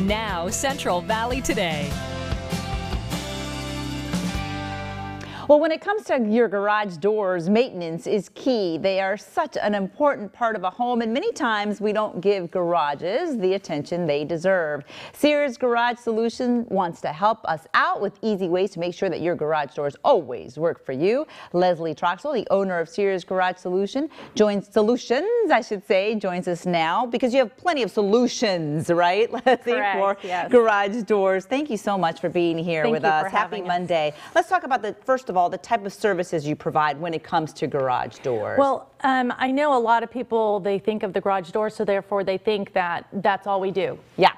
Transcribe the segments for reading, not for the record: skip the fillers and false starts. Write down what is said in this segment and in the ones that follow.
Now, Central Valley Today. Well, when it comes to your garage doors, maintenance is key. They are such an important part of a home, and many times we don't give garages the attention they deserve. Sears Garage Solutions wants to help us out with easy ways to make sure that your garage doors always work for you. Leslie Troxel, the owner of Sears Garage Solutions, joins us now because you have plenty of solutions, right, Leslie, Correct, for yes. garage doors. Thank you so much for being here with us. Happy Monday. Let's talk about first of all, the type of services you provide when it comes to garage doors. Well, I know a lot of people, they think of the garage door, so therefore they think that that's all we do. Yeah.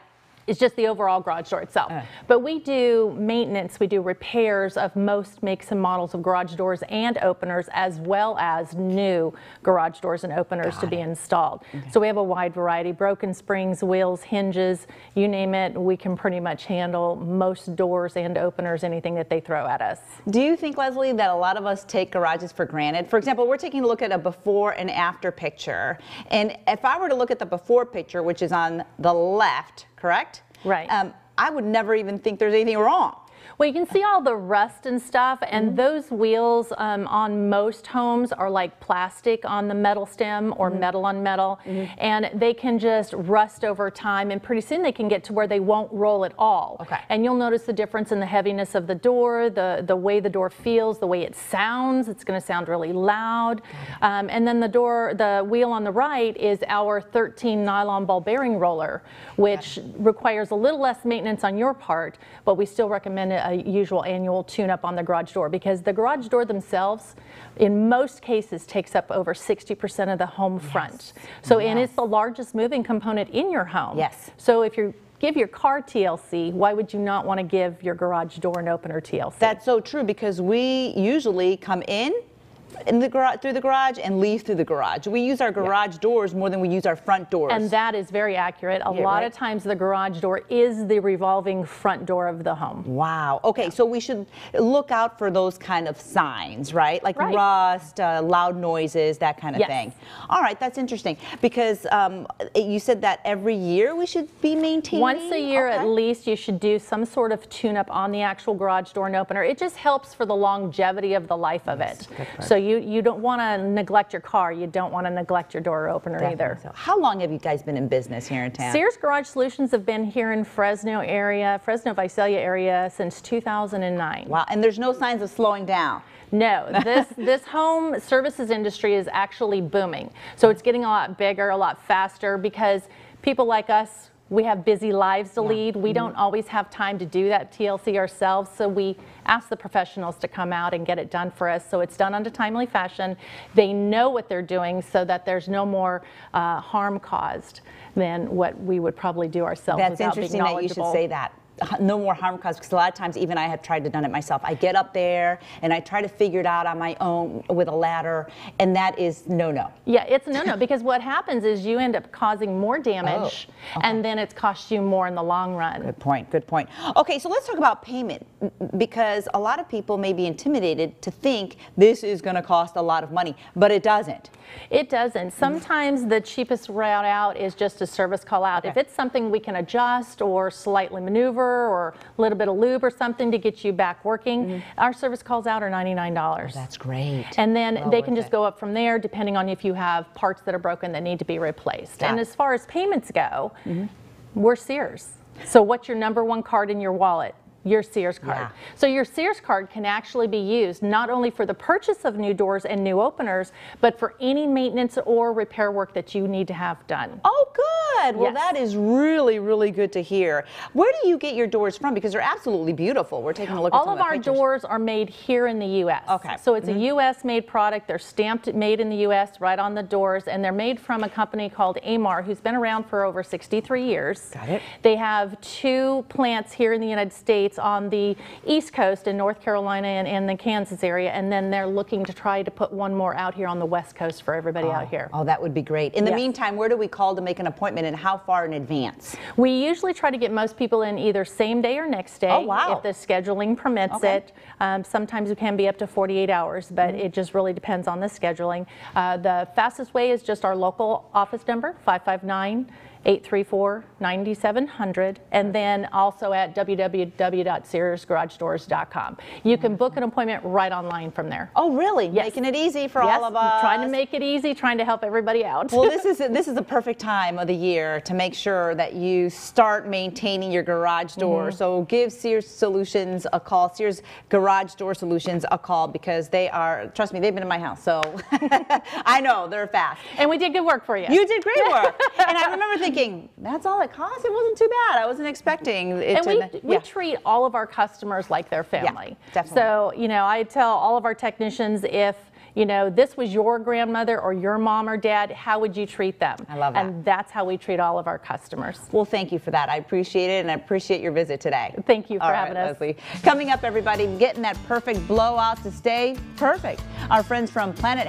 It's just the overall garage door itself. But we do maintenance, we do repairs of most makes and models of garage doors and openers, as well as new garage doors and openers to be installed. Okay. So we have a wide variety, broken springs, wheels, hinges, you name it, we can pretty much handle most doors and openers, anything that they throw at us. Do you think, Leslie, that a lot of us take garages for granted? For example, we're taking a look at a before and after picture. And if I were to look at the before picture, which is on the left, correct? Right. I would never even think there's anything wrong. Well, you can see all the rust and stuff, and those wheels on most homes are like plastic on the metal stem or metal on metal, and they can just rust over time, and pretty soon they can get to where they won't roll at all. Okay. And you'll notice the difference in the heaviness of the door, the way the door feels, the way it sounds. It's going to sound really loud. And then the wheel on the right is our 13 nylon ball bearing roller, which requires a little less maintenance on your part, but we still recommend a usual annual tune-up on the garage door, because the garage door themselves in most cases takes up over 60% of the home front. So and it's the largest moving component in your home. Yes. So if you give your car TLC, why would you not want to give your garage door and opener TLC? That's so true, because we usually come in the garage, through the garage, and leave through the garage. We use our garage doors more than we use our front doors. And that is very accurate. A lot of times the garage door is the revolving front door of the home. Wow. Okay, so we should look out for those kind of signs, right? Like rust, loud noises, that kind of thing. All right, that's interesting, because you said that every year we should be maintaining? Once a year at least, you should do some sort of tune-up on the actual garage door and opener. It just helps for the longevity of the life of it. So you don't want to neglect your car. You don't want to neglect your door opener either. So how long have you guys been in business here in town? Sears Garage Solutions have been here in Fresno Visalia area since 2009. Wow, and there's no signs of slowing down. No, this home services industry is actually booming. So it's getting a lot bigger, a lot faster, because people like us, we have busy lives to lead. We don't always have time to do that TLC ourselves, so we ask the professionals to come out and get it done for us. So it's done in a timely fashion. They know what they're doing, so that there's no more harm caused than what we would probably do ourselves. That's interesting that you should say that. No more harm caused, because a lot of times even I have tried to done it myself. I get up there and I try to figure it out on my own with a ladder, and that is no-no. Yeah, it's a no-no, because what happens is you end up causing more damage, and then it's cost you more in the long run. Good point, good point. Okay, so let's talk about payment, because a lot of people may be intimidated to think this is going to cost a lot of money, but it doesn't. It doesn't. Sometimes the cheapest route out is just a service call out. If it's something we can adjust or slightly maneuver, or a little bit of lube or something to get you back working, our service calls out are $99. Oh, that's great. And then they can just go up from there, depending on if you have parts that are broken that need to be replaced. And as far as payments go, we're Sears. So what's your #1 card in your wallet? Your Sears card. So your Sears card can actually be used not only for the purchase of new doors and new openers, but for any maintenance or repair work that you need to have done. Oh, good. Well, that is really, really good to hear. Where do you get your doors from? Because they're absolutely beautiful. We're taking a look at some of the pictures. All of our doors are made here in the U.S. Okay. So it's a U.S. made product. They're stamped made in the U.S. right on the doors, and they're made from a company called Amar, who's been around for over 63 years. Got it. They have 2 plants here in the United States on the East Coast in North Carolina and the Kansas area, and then they're looking to try to put 1 more out here on the West Coast for everybody out here. Oh, that would be great. In the meantime, where do we call to make an appointment, and how far in advance? We usually try to get most people in either same day or next day. Oh, wow. If the scheduling permits it. Sometimes it can be up to 48 hours, but it just really depends on the scheduling. The fastest way is just our local office number, 559 834-9700, and then also at www.searsgaragedoors.com. You can book an appointment right online from there. Oh, really? Yes. Making it easy for Yes, all of us. trying to make it easy, trying to help everybody out. Well, this is the perfect time of the year to make sure that you start maintaining your garage door. So give Sears Solutions a call, Sears Garage Door Solutions a call, because they are, trust me, they've been in my house, so I know they're fast. And we did good work for you. You did great work. And I remember thinking, that's all it cost? It wasn't too bad. I wasn't expecting it and to. we treat all of our customers like their family. Yeah, definitely. So, you know, I tell all of our technicians, if you know, this was your grandmother or your mom or dad, how would you treat them? I love that. And that's how we treat all of our customers. Well, thank you for that. I appreciate it, and I appreciate your visit today. Thank you for All having right, us. Leslie. Coming up, everybody, getting that perfect blowout to stay perfect. Our friends from Planet